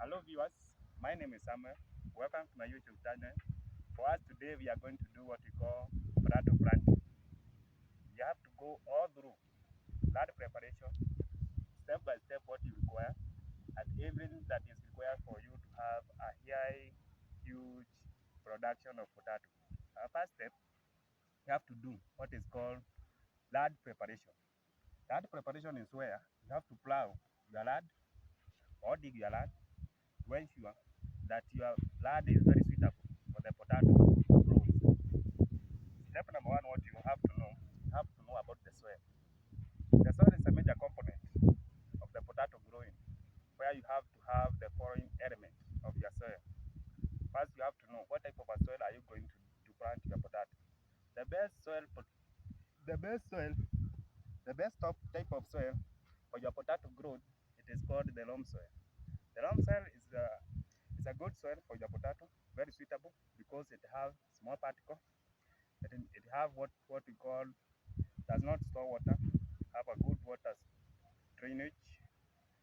Hello viewers, my name is Samuel. Welcome to my YouTube channel. For us today, we are going to do what we call potato planting. You have to go all through that preparation, step by step what you require, and everything that is required for you to have a huge production of potato. First step, you have to do what is called land preparation. Land preparation is where you have to plow your land or dig your land to ensure that your land is very suitable for the potato growth. Step number one, what you have to know about the soil. The soil is a major component of the potato growing, where you have to have the following elements of your soil. First, you have to know what type of a soil are you going to plant your potato. The best top type of soil for your potato growth, it is called the loam soil. The loam soil is a good soil for your potato, very suitable because it has small particles. It have what we call does not store water, have a good water drainage.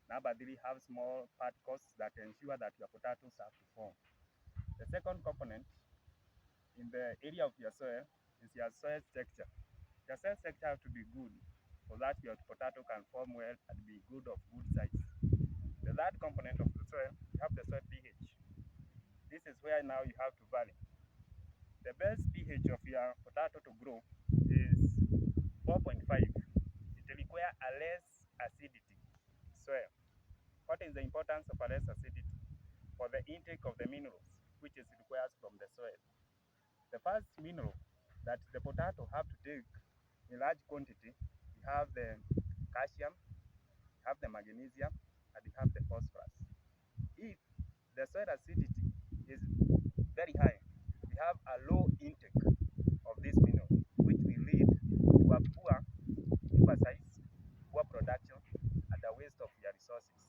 Number three, have small particles that ensure that your potatoes have to form. The second component in the area of your soil is your soil structure. Your soil structure has to be good so that your potato can form well and be good of good size. The third component of the soil, you have the soil pH. This is where now you have to vary. The best pH of your potato to grow is 4.5. It requires a less acidity soil. What is the importance of a less acidity? For the intake of the minerals which is required from the soil. The first mineral that the potato have to take in large quantity, you have the calcium, you have the magnesium, and you have the phosphorus. If the soil acidity is very high, we have a low intake of this mineral, which will lead to a poor tuber size, poor production, and a waste of your resources.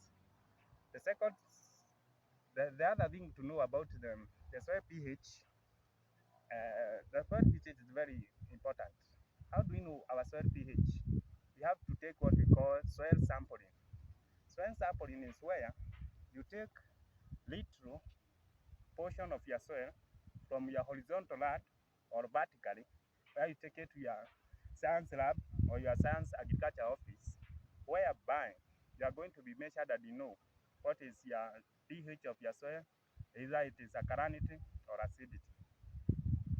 The other thing to know about the soil pH, the soil pH is very important. How do we know our soil pH? We have to take what we call soil sampling. Soil sampling is where you take literal portion of your soil from your horizontal land or vertically, where you take it to your science lab or your science agriculture office, whereby you are going to be measured and you know what is your pH of your soil, either it is alkalinity or acidity.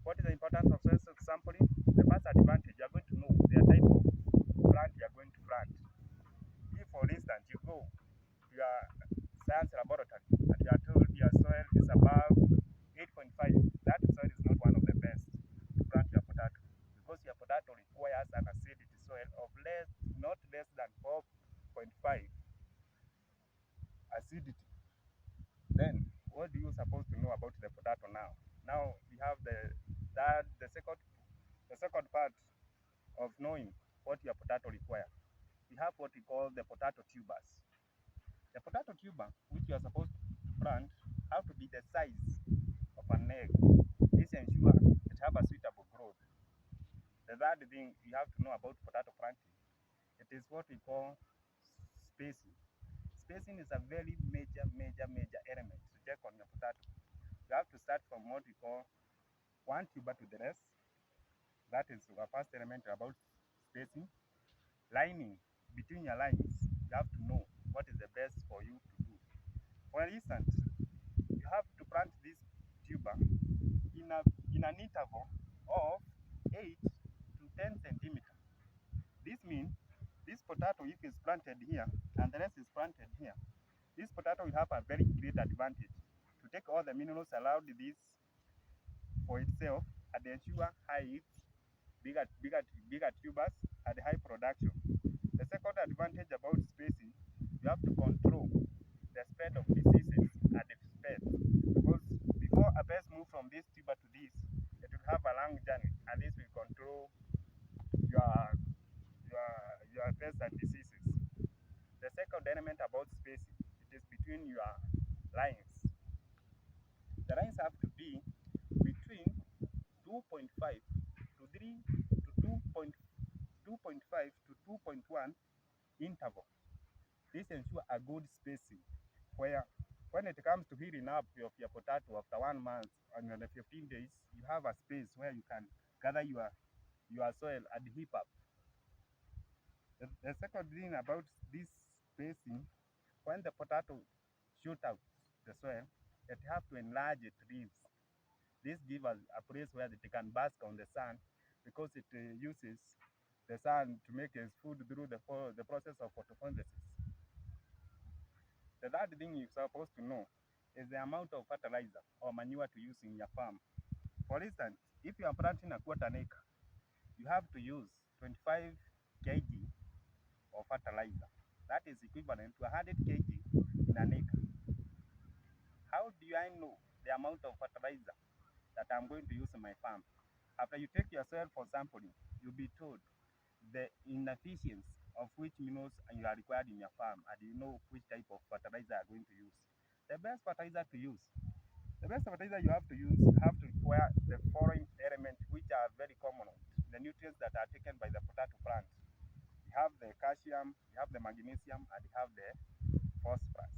What is the importance of soil sampling? The first advantage, you are going to know the type of plant you are going to plant. If, for instance, you go to your science laboratory and you are told your soil is above 8.5, that soil is not one of the best to plant your potato, because your potato requires an acidity soil of not less than 4.5 acidity. Then, what do you supposed to know about the potato now? Now we have the second part of knowing what your potato requires. We have what we call the potato tubers. The potato tuber, which you are supposed to plant, have to be the size of an egg. This ensures it have a suitable growth. The third thing you have to know about potato planting, it is what we call spacing. Spacing is a very major element to check on your potato. You have to start from what we call one tuber to the rest. That is our first element about spacing. Lining between your lines, you have to know what is the best for you to do. For instance, you have to plant this tuber in an interval of 8 to 10 centimeters. This means this potato, if it's planted here and the rest is planted here, this potato will have a very great advantage to take all the minerals allowed this for itself and ensure height, bigger tubers, and high production. The second advantage about spacing, you have to control the spread of diseases and the spread, because before a pest move from this tuber to this, it will have a long journey, and this will control your pests and diseases. The second element about spacing, it is between your lines. The lines have to be between 2.5 to 3 to 2.5 to 2.1 interval. This ensures a good spacing where When it comes to heating up of your potato after 1 month and 15 days, you have a space where you can gather your soil and heap up. The second thing about this spacing, when the potato shoot out the soil, it have to enlarge its leaves. This gives us a place where it can bask on the sun because it uses the sun to make its food through the process of photosynthesis. The third thing you're supposed to know is the amount of fertilizer or manure to use in your farm. For instance, if you are planting a quarter acre, you have to use 25 kg of fertilizer. That is equivalent to 100 kg in an acre. How do I know the amount of fertilizer that I'm going to use in my farm? After you take your soil for sampling, you'll be told the inefficiency of which minerals you are required in your farm, and you know which type of fertilizer you are going to use. The best fertilizer to use, the best fertilizer you have to use have to require the foreign elements which are very common, the nutrients that are taken by the potato plant. You have the calcium, you have the magnesium, and you have the phosphorus.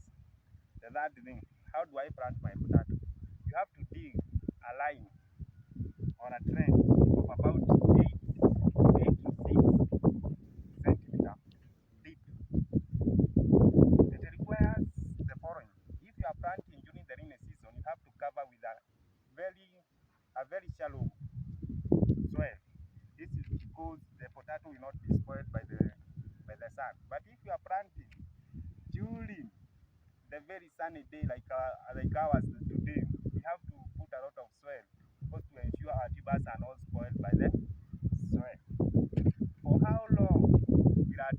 The third thing, how do I plant my potato? You have to dig a line or a trench of about 8 to 6 centimeter deep. It requires the following. If you are planting during the rainy season, you have to cover with a very shallow soil. This is because the potato will not be spoiled by the sun. But if you are planting during the very sunny day like ours today, we have to put a lot of soil because to ensure our tubers are not spoiled by the soil. For how long will our